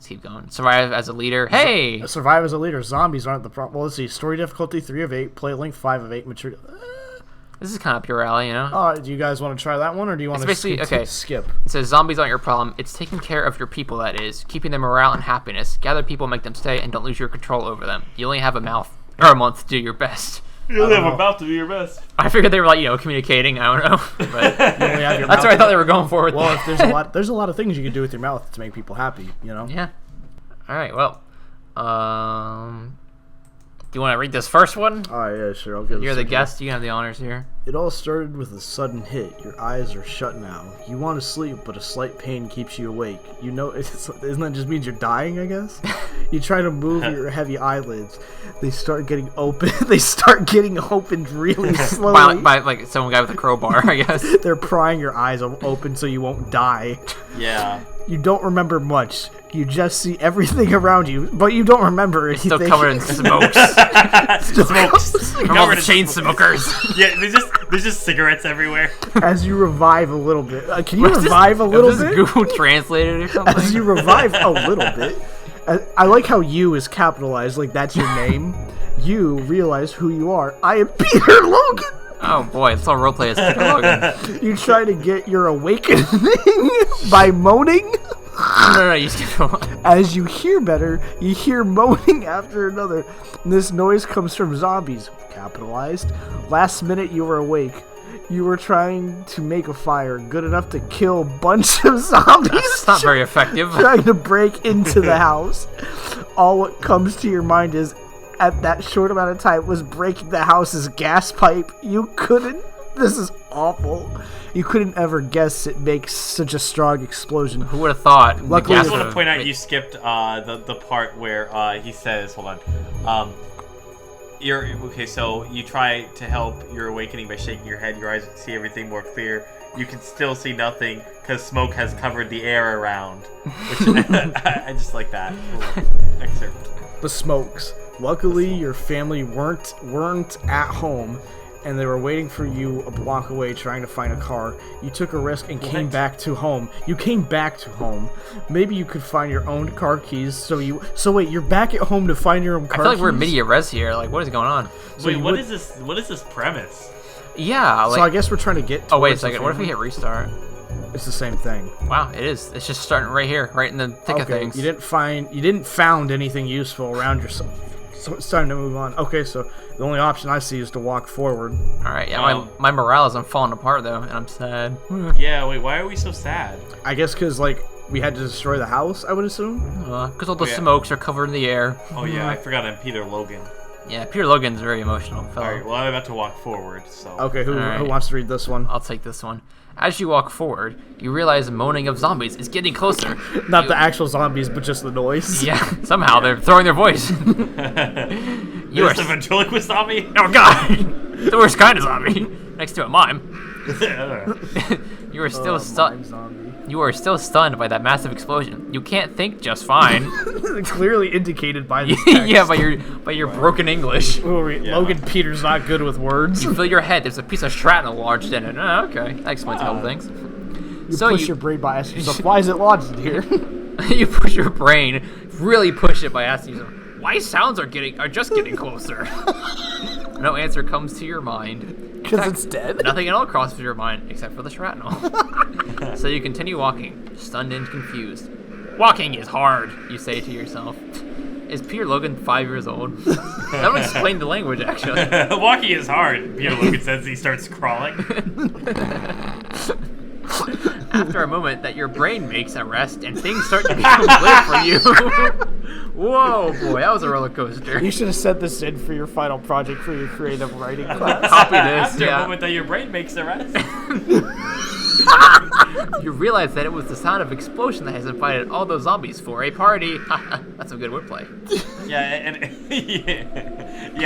Let's keep going. Survive as a leader. Hey! Survive as a leader. Zombies aren't the problem. Well, let's see. Story difficulty 3 of 8. Play length 5 of 8. Maturity. This is kind of pure alley, you know? Do you guys want to try that one, or do you want to skip? It says zombies aren't your problem. It's taking care of your people, that is. Keeping their morale and happiness. Gather people, make them stay, and don't lose your control over them. You only have a month to do your best. You only have a mouth to do your best. I figured they were like, communicating. I don't know. But that's what I thought they were going for with Well, if there's a lot of things you can do with your mouth to make people happy, you know? Yeah. All right, well. Do you want to read this first one? Oh, yeah, sure. I'll give You're the guest. You have the honors here. It all started with a sudden hit. Your eyes are shut now. You want to sleep, but a slight pain keeps you awake. You know, isn't that just means you're dying, I guess? You try to move your heavy eyelids. They start getting open. They start getting opened really slowly. by like some guy with a crowbar, I guess. They're prying your eyes open so you won't die. Yeah. You don't remember much. You just see everything around you, but you don't remember anything. It's still covered in smokes. Smokes. From all the chain smokers. Yeah, there's just cigarettes everywhere. As you revive a little bit. Can you revive a little bit? Is this Google Translated or something? As you revive a little bit. I like how you is capitalized, like that's your name. You realize who you are. I am Peter Logan. Oh boy, let's all roleplay as Peter Logan. You try to get your awakening by moaning. No, you skipped one. As you hear better, you hear moaning after another. This noise comes from zombies. Capitalized. Last minute you were awake. You were trying to make a fire good enough to kill a bunch of zombies. That's not very effective. Trying to break into the house. All what comes to your mind is, at that short amount of time, was breaking the house's gas pipe. You couldn't. This is awful. You couldn't ever guess it makes such a strong explosion. Who would have thought? Luckily, I just want to point out you skipped the part where he says, hold on. So you try to help your awakening by shaking your head. Your eyes see everything more clear. You can still see nothing because smoke has covered the air around. Which I just like that little excerpt. The smokes. Luckily, your family weren't at home, and they were waiting for you a block away trying to find a car. You took a risk and came back to home. You came back to home. Maybe you could find your own car keys. So wait, you're back at home to find your own car keys? I feel like we're media res here. Like, what is going on? Wait, what is this? What is this premise? Yeah. So I guess we're trying to get. Oh wait a second. What if we hit restart? It's the same thing. Wow, it is. It's just starting right here, right in the thick of things. You didn't found anything useful around yourself. So it's time to move on. Okay, so the only option I see is to walk forward. All right, yeah, my morale is falling apart though, and I'm sad. Yeah, wait, why are we so sad? I guess because we had to destroy the house, I would assume. Because all the smokes are covered in the air. Oh yeah, I forgot I'm Peter Logan. Yeah, Peter Logan's a very emotional fellow. All right, well I'm about to walk forward, so. Okay, who wants to read this one? I'll take this one. As you walk forward, you realize the moaning of zombies is getting closer. Not the actual zombies, but just the noise. Yeah, somehow they're throwing their voice. You are the ventriloquist zombie? Oh god! The worst kind of zombie. Next to a mime. You are still stunned. You are still stunned by that massive explosion. You can't think just fine. Clearly indicated by this text. Yeah, by your broken English. Logan Peter's not good with words. You feel your head. There's a piece of shrapnel lodged in it. Oh, okay. That explains a couple things. You push your brain by asking yourself, why is it lodged in here? You push your brain, really push it by asking yourself, why sounds are just getting closer? No answer comes to your mind. Because it's dead? Nothing at all crosses your mind except for the shrapnel. So you continue walking, stunned and confused. Walking is hard, you say to yourself. Is Peter Logan 5 years old? That would explain the language, actually. Walking is hard, Peter Logan says as he starts crawling. After a moment that your brain makes a rest and things start to become lit for you. Whoa, boy, that was a roller coaster. You should have sent this in for your final project for your creative writing class. Copy this, After a moment that your brain makes a rest. You realize that it was the sound of explosion that has invited all those zombies for a party. That's some good wordplay. Yeah,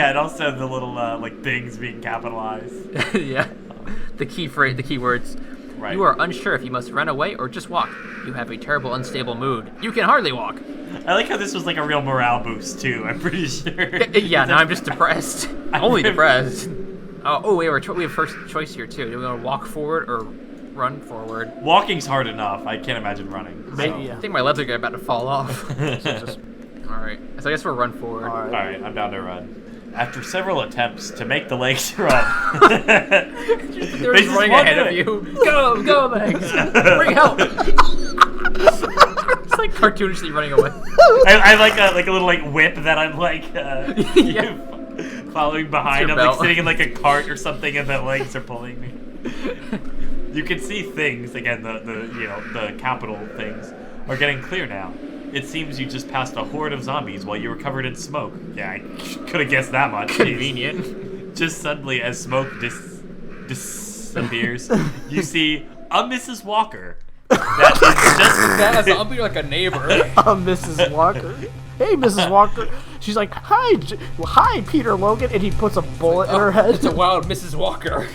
and also the little things being capitalized. Yeah, the key words. Right. You are unsure if you must run away or just walk. You have a terrible, unstable mood. You can hardly walk. I like how this was like a real morale boost too. I'm pretty sure. Yeah, now I'm just depressed. Only depressed. Oh, we have first choice here too. Do we want to walk forward or run forward. Walking's hard enough. I can't imagine running. So. Maybe, I think my legs are about to fall off. Just, Alright, so I guess we'll run forward. all All right. right, I'm down to run. After several attempts to make the legs run, They're they just running won't ahead do of it. you. Go, legs! Bring help! It's like cartoonishly running away. I like a little like whip that I'm like Yeah. following behind. your I'm like belt. sitting in like a cart or something, and the legs are pulling me. You can see things again. The capital things are getting clear now. It seems you just passed a horde of zombies while you were covered in smoke. Yeah, I could have guessed that much. Jeez. Convenient. Just suddenly, as smoke disappears, you see a Mrs. Walker. That is just That zombie like a neighbor. Mrs. Walker. Hey, Mrs. Walker. She's like, hi, Peter Logan, and he puts a bullet in her head. It's a wild Mrs. Walker.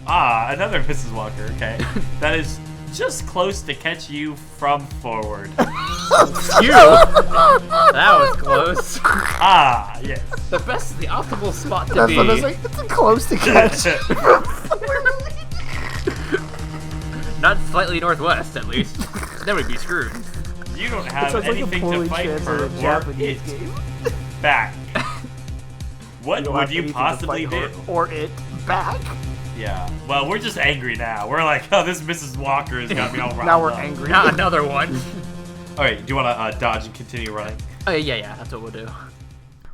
another Mrs. Walker. Okay, that is just close to catch you from forward. You. That was close. Yes. The optimal spot to That's be. what I was like, it's close to catch. Not slightly northwest, at least. Then we'd be screwed. You don't have Sounds like a anything to poorly fight for translated or Japanese it game. back. What don't would have you anything to possibly fight do? for or it back. Yeah. Well, we're just angry now. We're like, oh, this Mrs. Walker has got me all riled Now we're up. angry. Not another one. All right. Do you want to dodge and continue running? Oh, yeah, that's what we'll do.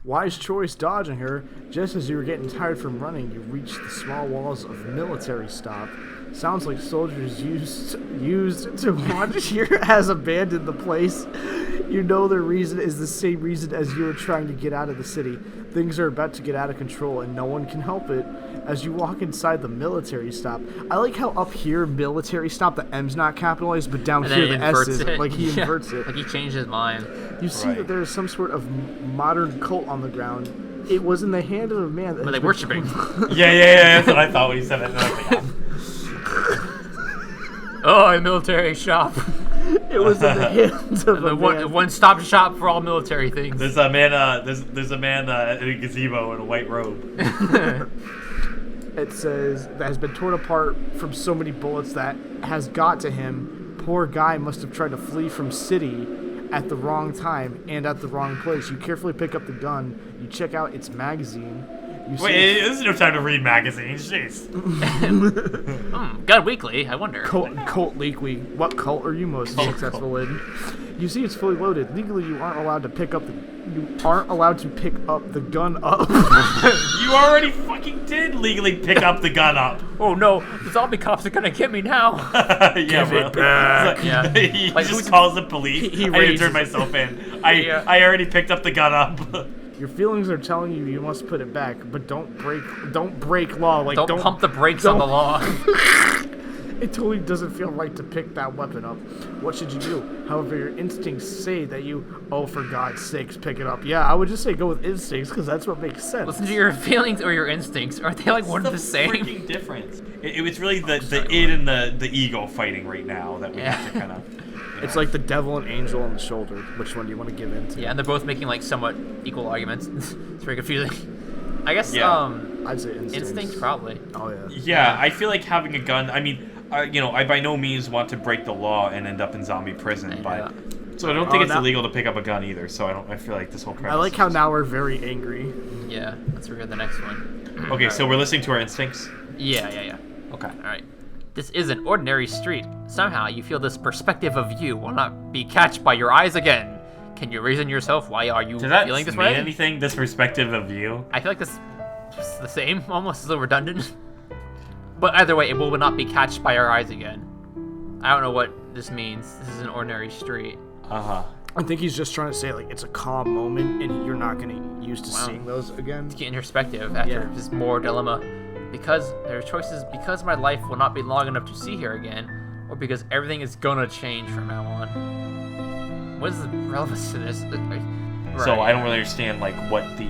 Wise choice dodging her. Just as you were getting tired from running, you reached the small walls of military stop. Sounds like soldiers used to watch here has abandoned the place. You know their reason is the same reason as you were trying to get out of the city. Things are about to get out of control and no one can help it. As you walk inside the military stop, I like how up here, military stop, the M's not capitalized, but down And here then the he S inverts is. it. Like he Yeah. inverts it. Like he changed his mind. You see Right. that there is some sort of modern cult on the ground. It was in the hand of a man that Were has they been- worshiping? Yeah. That's what I thought when you said that. And I was like, Oh, a military shop. It was in the hands of a The man. one-stop shop for all military things. There's a man. There's a man in a gazebo in a white robe. It says that has been torn apart from so many bullets that has got to him. Poor guy must have tried to flee from city at the wrong time and at the wrong place. You carefully pick up the gun. You check out its magazine. You see Wait, there's no time to read magazines. Jeez. Gun Weekly, I wonder. Cult Leak Week. What cult are you most successful in? You see, it's fully loaded. Legally, you aren't allowed to pick up the gun up. You already fucking did legally pick up the gun up. Oh no, the zombie cops are gonna get me now. Yeah, bro. it back. Yeah. He Like, just who's- calls the police. he I need to raises- turn myself in. Yeah. I already picked up the gun up. Your feelings are telling you you must put it back, but don't break law. Like Don't pump the brakes on the don't- law. It totally doesn't feel right to pick that weapon up. What should you do? However, your instincts say that oh, for God's sakes, pick it up. Yeah, I would just say go with instincts because that's what makes sense. Listen to your feelings or your instincts. Aren't they like one and the same? Freaking difference. It's really the id and the ego fighting right now that we have to kind of. It's like the devil and angel on the shoulder. Which one do you want to give in to? Yeah, and they're both making like somewhat equal arguments. It's very confusing. I guess Yeah. I'd say instincts. instincts probably. Oh yeah. Yeah, I feel like having a gun. I mean, I by no means want to break the law and end up in zombie prison, but so I don't think it's now- illegal to pick up a gun either. So I feel like this whole. I like how now we're very angry. Yeah, let's read the next one. Okay, so we're listening to our instincts. Yeah. Okay. All right. This is an ordinary street. Somehow you feel this perspective of you will not be catched by your eyes again. Can you reason yourself why are you Does that feeling this mean way? anything? This perspective of you? I feel like this is the same, almost a little redundant. But either way, it will not be catched by our eyes again. I don't know what this means. This is an ordinary street. Uh-huh. I think he's just trying to say like it's a calm moment, and you're not gonna used to Wow. seeing those again. To get in perspective after Yeah. this more dilemma. Because there are choices, because my life will not be long enough to see her again, or because everything is gonna change from now on. What is the relevance to this? So I don't really understand like what the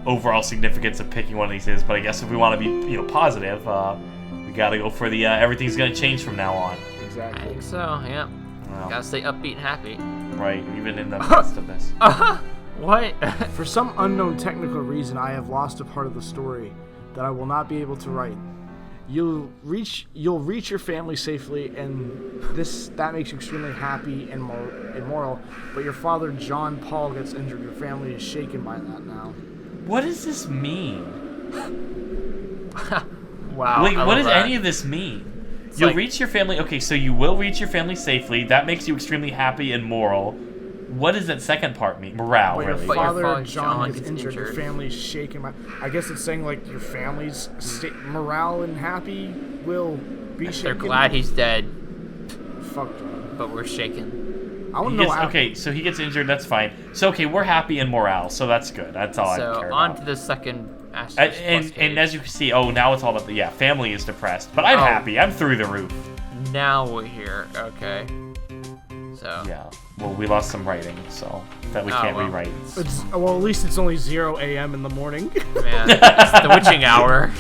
overall significance of picking one of these is, but I guess if we want to be positive, we gotta go for the everything's gonna change from now on. I Exactly. think so, yeah. Well, Gotta stay upbeat and happy. right, even in the midst of this. What? For some unknown technical reason, I have lost a part of the story that I will not be able to write. You'll reach your family safely, and that makes you extremely happy and moral. But your father, John Paul, gets injured. Your family is shaken by that now. What does this mean? Wow. Like, what does any of this mean? You'll reach your family. Okay, so you will reach your family safely. That makes you extremely happy and moral. What does that second part mean? Morale, but really. Your father, John, gets injured. Your family's shaken by... I guess it's saying, like, your family's morale and happy will be shaken. They're glad he's dead. Fuck John. But we're shaken. I want to know how... Okay, so he gets injured, that's fine. So, okay, we're happy and morale, so that's good. That's all I care about. So, on to the second aspect. And as you can see, now it's all about the... family is depressed. But I'm happy. I'm through the roof. Now we're here. Okay. So... Yeah. Well, we lost some writing, so that we can't rewrite. At least it's only 0 a.m. in the morning. Man, it's the witching hour.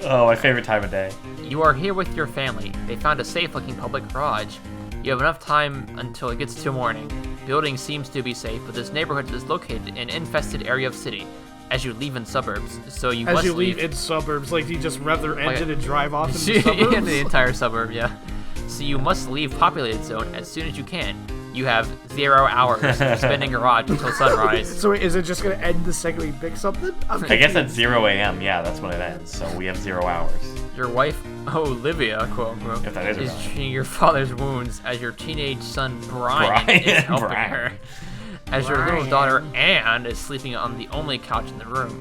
Oh, my favorite time of day. You are here with your family. They found a safe-looking public garage. You have enough time until it gets to morning. Building seems to be safe, but this neighborhood is located in an infested area of city. As you leave in suburbs, so you must leave in suburbs, like you just rev their engine and drive off in the suburbs? The entire suburb, yeah. So you must leave populated zone as soon as you can. You have 0 hours to spend in garage until sunrise. So is it just going to end the second we pick something? I guess at 0 a.m., yeah, that's when it ends. So we have 0 hours. Your wife, Olivia, quote unquote, if that is treating your father's wounds as your teenage son, Brian is helping her. As your little daughter, Anne, is sleeping on the only couch in the room.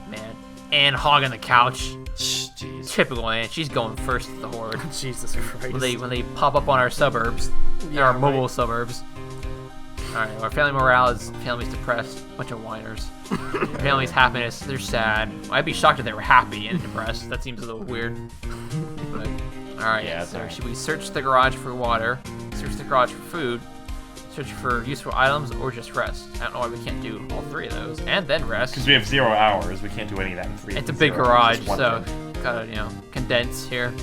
Man, Anne hogging the couch. Jeez. Typical Anne. She's going first to the horde. Jesus Christ. When they pop up on our suburbs. Yeah, our mobile suburbs. Alright, our family morale is family's depressed. Bunch of whiners. Family's happiness, they're sad. I'd be shocked if they were happy and depressed. That seems a little weird. But, alright, yeah, so should we search the garage for water? Search the garage for food? Search for useful items or just rest? I don't know why we can't do all three of those. And then rest. Because we have 0 hours. We can't do any of that in 3 It's a big garage, so gotta, condense here.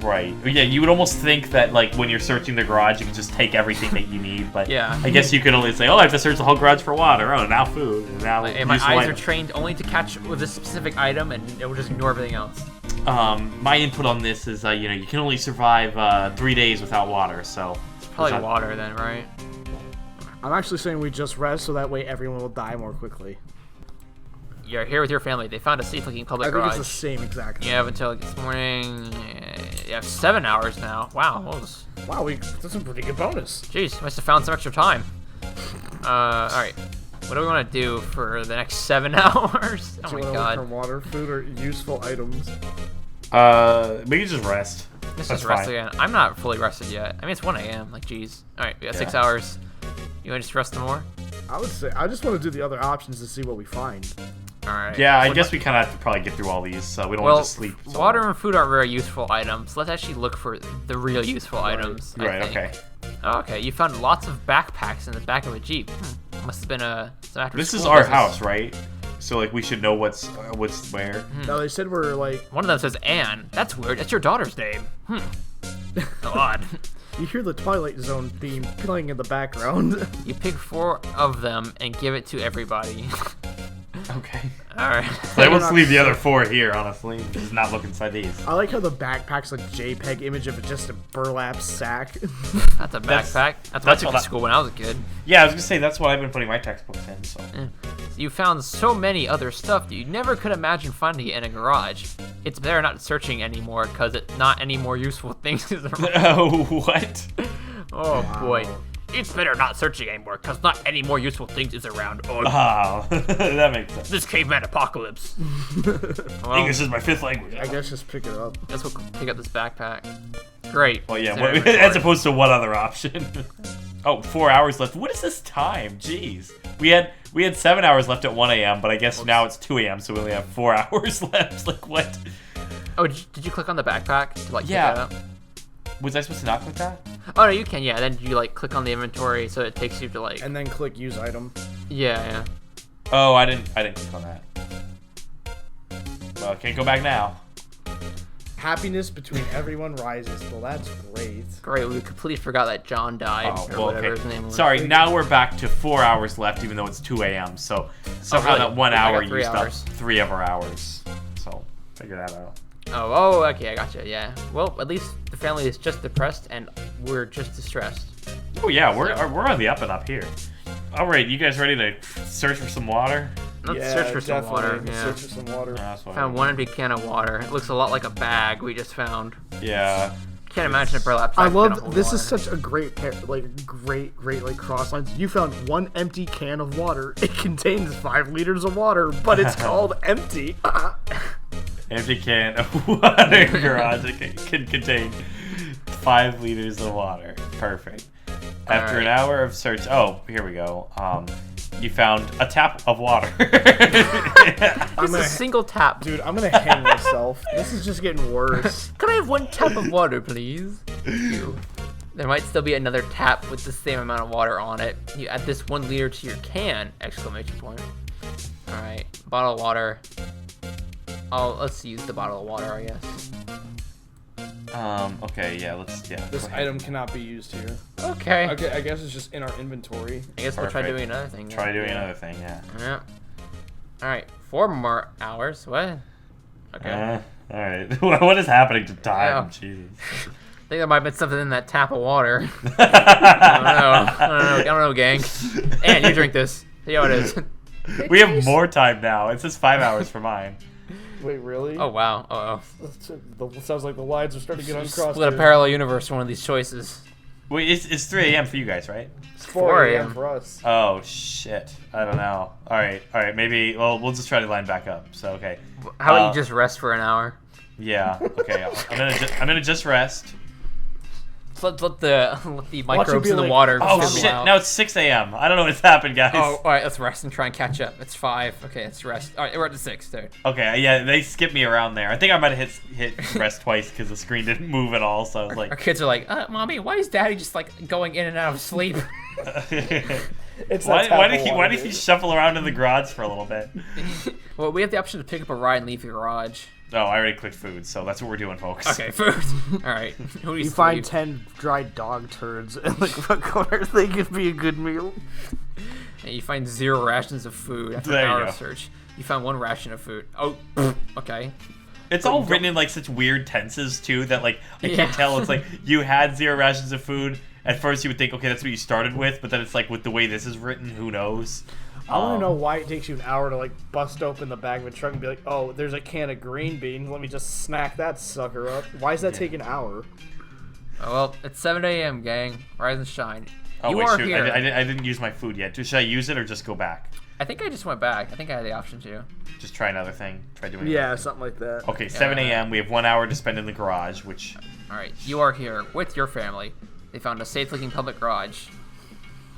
Right. Yeah, you would almost think that, like, when you're searching the garage, you can just take everything that you need, but yeah. I guess you could only say, I have to search the whole garage for water. Oh, now food. And now my eyes are trained only to catch with a specific item, and it will just ignore everything else. My input on this is, you can only survive 3 days without water, so... It's probably water then, right? I'm actually saying we just rest so that way everyone will die more quickly. You're here with your family. They found a safe-looking public garage. I think it's the same exactly. You have until this morning. You have 7 hours now. Wow. Wow, that's a pretty good bonus. Jeez, must have found some extra time. Alright. What do we want to do for the next 7 hours? Oh my god. For water, food, or useful items? We can just rest. Let's just rest again. I'm not fully rested yet. I mean, it's 1 a.m. Like, jeez. Alright, we got 6 hours. You want to just rest some more? I would say, I just want to do the other options to see what we find. Alright. Yeah, I guess we kind of have to probably get through all these, so we don't want to just sleep. Water and food aren't very useful items. Let's actually look for the real useful items. Right, okay. Oh, okay, you found lots of backpacks in the back of a Jeep. Must have been some after This school is our business. house, right? So, like, we should know what's where. No, they said we're, like... One of them says Anne. That's weird. That's your daughter's name. Odd. You hear the Twilight Zone theme playing in the background. You pick 4 of them and give it to everybody. Okay. Alright. I will leave the other 4 here, honestly. Just not look inside these. I like how the backpack's a JPEG image of just a burlap sack. That's a backpack. That's what I took to school when I was a kid. Yeah, I was gonna say that's what I've been putting my textbooks in. So. You found so many other stuff that you never could imagine finding it in a garage. It's better not searching anymore because not any more useful things is around. Oh, what? Oh boy. It's better not searching anymore, because not any more useful things is around. Oh, that makes sense. This caveman apocalypse. Well, English is my 5th language. I guess just pick it up. Guess we'll pick up this backpack. Great. Well, yeah, as opposed to what other option? Oh, 4 hours left. What is this time? Jeez. We had 7 hours left at 1 a.m., but I guess now it's 2 a.m., so we only have 4 hours left. Like, what? Oh, did you click on the backpack to, like, pick it up? Was I supposed to not click that? Oh, no, you can, yeah. Then you, like, click on the inventory, so it takes you to, like... And then click use item. Yeah. Oh, I didn't click on that. Well, I can't go back now. Happiness between everyone rises. Well, that's great. Great, we completely forgot that John died, or whatever his name was. Sorry, now we're back to 4 hours left, even though it's 2 a.m. So somehow that 1 hour used up 3 of our hours. So figure that out. Okay, I gotcha. Yeah. Well, at least the family is just depressed, and we're just distressed. Oh yeah, we're on the up and up here. All right, you guys ready to search for some water? Let's search for some water. Let's Yeah. search for some water. Found one empty can of water. It looks a lot like a bag we just found. Yeah. Can't imagine a burlap I sack love can hold this. water. Is such a great great cross lines. You found one empty can of water. It contains 5 liters of water, but it's called empty. Empty can of water garage. It can contain 5 liters of water. Perfect. After an hour of search, oh, here we go. You found a tap of water. Just a single tap. Dude, I'm gonna hang myself. This is just getting worse. Can I have 1 tap of water, please? Thank you. There might still be another tap with the same amount of water on it. You add this 1 liter to your can! Exclamation point. Alright, bottle of water. Let's use the bottle of water, I guess. Okay, yeah, This item cannot be used here. Okay. Okay, I guess it's just in our inventory. I guess we'll try Perfect. doing another thing. Try doing another thing, yeah. Yeah. Alright, 4 more hours. What? Okay. Alright. What is happening to time? Yeah. Jesus. I think there might have been something in that tap of water. I don't know, gang. And you drink this. See how it is. We have more time now. It says 5 hours for mine. Wait, really? Oh, wow. Sounds like the lines are starting to get uncrossed. Split a parallel universe for one of these choices. Wait, it's 3 a.m. for you guys, right? It's 4 a.m. a.m. for us. Oh, shit. I don't know. Alright, maybe, well, we'll just try to line back up. So, okay. How about you just rest for an hour? Yeah, okay. I'm gonna just rest. Let the microbes in the like, water. Oh, fizzle shit. out. Now it's 6 a.m. I don't know what's happened, guys. Oh, alright, let's rest and try and catch up. It's 5. Okay, let's rest. Alright, we're at the 6, dude. Okay, yeah, they skipped me around there. I think I might have hit rest twice because the screen didn't move at all, so I was Our like... kids are like, Mommy, why is Daddy just like going in and out of sleep? It's why did he shuffle around in the garage for a little bit? Well, we have the option to pick up a ride and leave the garage. Oh, I already clicked food, so that's what we're doing, folks. Okay, food. Alright. Who You needs to find leave? 10 dried dog turds in the front corner. They could be a good meal. And you find 0 rations of food after There an you hour go. of search. You found 1 ration of food. Oh, okay. It's all written in like such weird tenses too that like I Yeah. can't tell. It's like you had 0 rations of food. At first you would think, okay, that's what you started with, but then it's like with the way this is written, who knows? I want to know why it takes you an hour to like bust open the back of a truck and be like, oh, there's a can of green beans. Let me just snack that sucker up. Why does that take an hour? Oh, well, it's 7 a.m., gang. Rise and shine. Oh You wait, are shoot, here. I didn't use my food yet. Should I use it or just go back? I think I just went back. I think I had the option to. Just try another thing. Try doing. Yeah, another thing. something like that. Okay, 7 a.m. We have 1 hour to spend in the garage, which Alright, you are here with your family. They found a safe-looking public garage.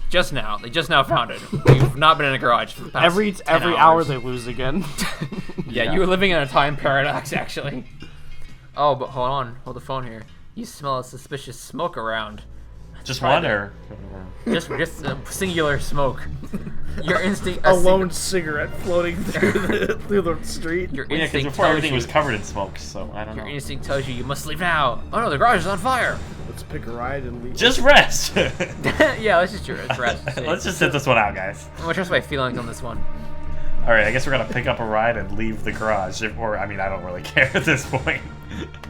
Just now. They just now found it. We've not been in a garage for the past Every 10 hour hours. they lose again. Yeah, you were living in a time paradox, actually. Oh, but hold on. Hold the phone here. You smell a suspicious smoke around. just Try one that. or. Just singular smoke. Your instinct. A lone cigarette floating through the street. Your Well, yeah, because instinct before tells everything you. was covered in smoke, so I don't Your know. instinct tells you you must leave now. Oh no, the garage is on fire. Let's pick a ride and leave. Just rest. Yeah, let's just rest. Let's just sit this one out, guys. I'm gonna trust my feelings on this one. All right, I guess we're gonna pick up a ride and leave the garage, or I mean, I don't really care at this point.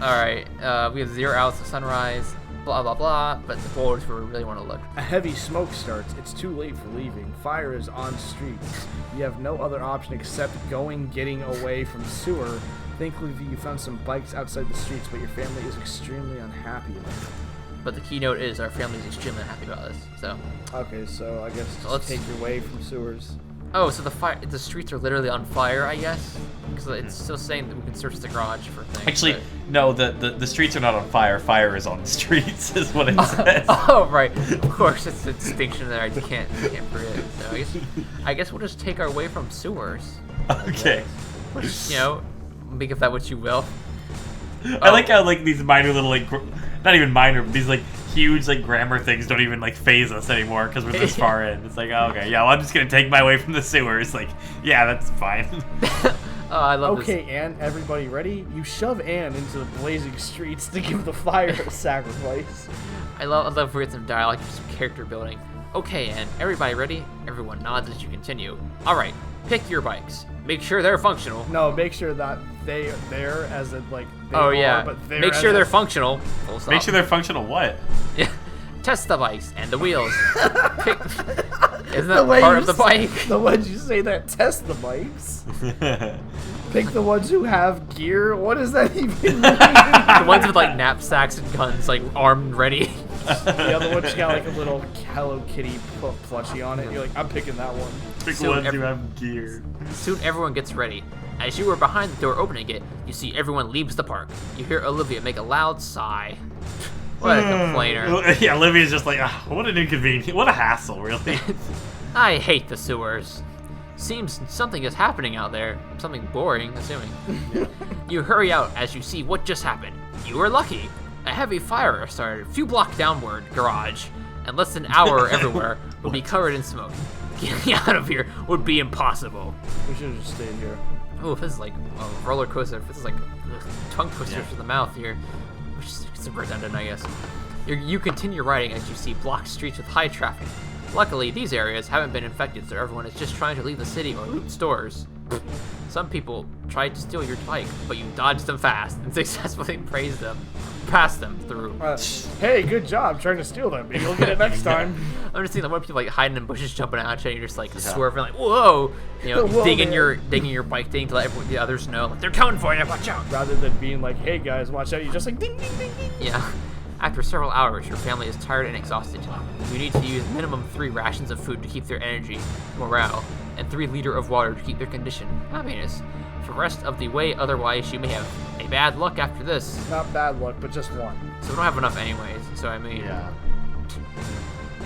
All right, we have 0 hours of sunrise. Blah blah blah. But the board is where we really want to look. A heavy smoke starts. It's too late for leaving. Fire is on streets. You have no other option except getting away from sewer. Thankfully, you found some bikes outside the streets, but your family is extremely unhappy about it. But the keynote is our family is extremely happy about this. So, Okay, so I guess So let's- take your way from sewers. oh, so the streets are literally on fire, I guess, because it's still saying that we can search the garage for things. Actually, but- no, the streets are not on fire. Fire is on the streets, is what it says. Oh right, of course it's a distinction there. I can't forget. So I guess we'll just take our way from sewers. Okay. You know, make of that what you will. I like how like these minor little like not even minor, but these like huge like grammar things don't even like phase us anymore because we're this far in. It's like, oh, okay, yeah, well, I'm just gonna take my way from the sewers. Like, yeah, that's fine. Oh, I love Okay, this. Anne, everybody ready? You shove Anne into the blazing streets to give the fire a sacrifice. I love if we get some dialogue, some character building. Okay, and everybody ready? Everyone nods as you continue. Alright, pick your bikes. Make sure they're functional. No, make sure that they're as in like. They Oh are, yeah. but Make sure they're functional. Full stop. Make sure they're functional. What? Yeah. Test the bikes and the wheels. Pick... Isn't that part of the bike? The ones you say that test the bikes. Pick the ones who have gear. What does that even mean? The ones with like knapsacks and guns, like armed and ready. The other one's got like a little Hello Kitty plushie on it. You're like, I'm picking that one. Pick Soon ones who have gear. Soon everyone gets ready. As you are behind the door opening it, you see everyone leaves the park. You hear Olivia make a loud sigh. What a complainer. Yeah, Olivia's just like, what an inconvenience. What a hassle, really. I hate the sewers. Seems something is happening out there. Something boring, assuming. You hurry out as you see what just happened. You were lucky. A heavy fire started a few blocks downward garage, and less than an hour everywhere would be covered in smoke. Getting out of here would be impossible. We should have just stayed here. Oh, this is like a roller coaster. This is like tongue twister to the mouth here, which is super redundant, I guess. You continue riding as you see blocked streets with high traffic. Luckily, these areas haven't been infected, so everyone is just trying to leave the city or loot stores. Some people tried to steal your bike, but you dodged them fast and successfully passed them through. Hey, good job trying to steal them. Maybe you'll get it next time. I'm just seeing like, what people like hiding in bushes, jumping at you, and you're just like swerving, like whoa, you know, Whoa, digging man. your bike thing to let the others know like, they're coming for you. Watch out. Rather than being like, hey guys, watch out, you just like ding ding ding ding. Yeah. After several hours, your family is tired and exhausted. You need to use minimum 3 rations of food to keep their energy, morale, and 3 liters of water to keep their condition, happiness. For the rest of the way, otherwise you may have a bad luck after this. Not bad luck, but just one. So we don't have enough anyways, so I mean... Yeah.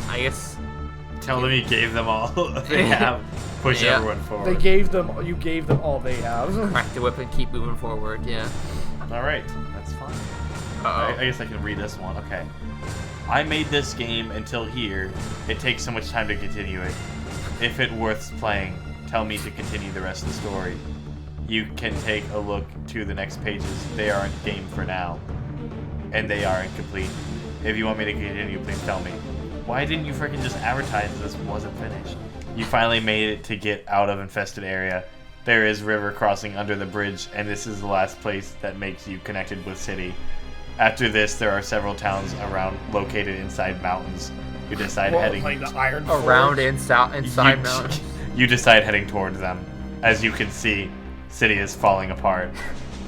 I guess... Tell them you gave them all they have. Push Yeah. everyone forward. You gave them all they have. Crack the whip and keep moving forward, yeah. Alright, that's fine. Uh-oh. I guess I can read this one. Okay. I made this game until here. It takes so much time to continue it. If it worth playing, tell me to continue the rest of the story. You can take a look to the next pages. They aren't game for now. And they are incomplete. If you want me to continue, please tell me. Why didn't you freaking just advertise this wasn't finished? You finally made it to get out of infested area. There is river crossing under the bridge, and this is the last place that makes you connected with city. After this, there are several towns around located inside mountains. You decide heading like the Iron Around Forge. inside mountains. You decide heading towards them. As you can see, city is falling apart.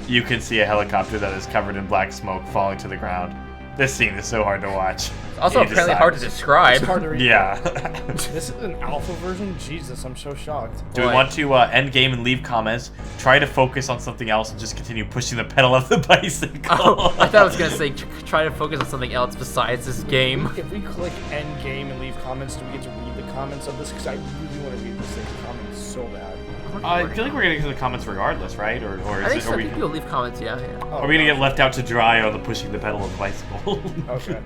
You can see a helicopter that is covered in black smoke falling to the ground. This scene is so hard to watch. Also You apparently decide- hard to describe. It's hard to read. Yeah. This is an alpha version? Jesus, I'm so shocked. Do we want to end game and leave comments? Try to focus on something else and just continue pushing the pedal of the bicycle. Oh, I thought I was gonna say try to focus on something else besides this game. If we click end game and leave comments, do we get to read the comments of this? Because I really want to read this thing's comments so bad. I feel like we're gonna get to the comments regardless, right? Or I is think it? so. Are we, People leave comments, yeah. are we gonna get left out to dry on the pushing the pedal of the bicycle? Okay.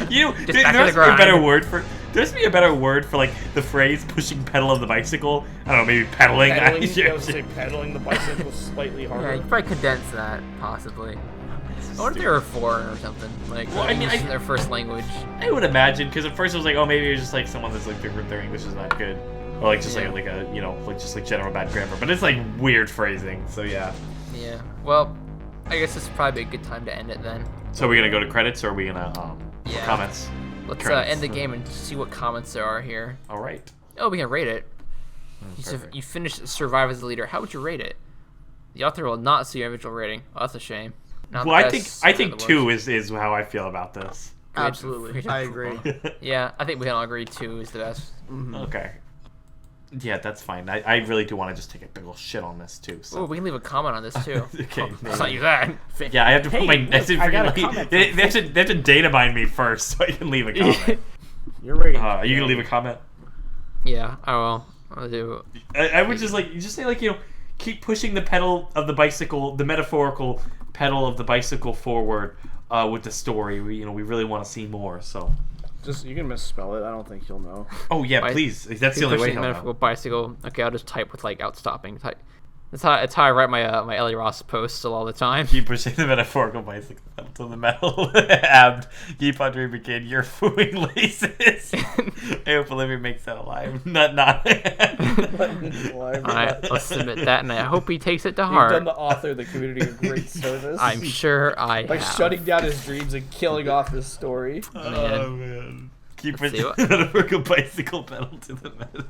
You know, Just there back has to to the be a better grind. word for. There has to be a better word for like the phrase "pushing pedal of the bicycle." I don't know, maybe pedaling. Pedaling, I was say pedaling the bicycle slightly Yeah, harder. you could probably condense that, possibly. I wonder if they were foreign or something. Like, Well, I mean, English is their first language. I would imagine because at first it was like, oh, maybe it's just like someone that's like their English is not good, or like just Yeah. like a you know like just like general bad grammar. But it's like weird phrasing. So yeah. Yeah. Well, I guess this is probably a good time to end it then. So are we gonna go to credits or are we gonna Yeah. comments? Let's Credits. end the game and see what comments there are here. All right. Oh, we can rate it. Perfect. You finished Survive as the leader. How would you rate it? The author will not see your individual rating. Oh, that's a shame. Not Well, the I best, think not the 2 worst. is how I feel about this. Absolutely. I agree. Yeah, I think we can all agree 2 is the best. Okay. Yeah, that's fine. I really do want to just take a big ol' shit on this too. Oh, So. we can leave a comment on this too. Okay, Let's not use that. Yeah, I have to put my. look, I got a comment They have to data mine me first so I can leave a comment. You're rating. Are you gonna leave a comment? Yeah, I will. I'll do. I would just like you just say like keep pushing the pedal of the bicycle, the metaphorical pedal of the bicycle forward with the story. We really want to see more. So. Just you can misspell it. I don't think you'll know. Oh yeah, Bi- please. That's the Keep only way pushing he'll metaphorical know. bicycle. Okay, I'll just type with like outstopping type. That's how I write my Ellie Ross posts all the time. Keep pushing the metaphorical bicycle pedal to the metal. Abd, keep on dreaming, kid. You're fooing laces. I hope Olivia makes that alive. Not. Alright, let's submit that, and I hope he takes it to You've heart. done the author of the community a great service. I'm sure I by have. shutting down his dreams and killing off his story. Oh man. Keep Let's pushing see the metaphorical bicycle pedal to the metal.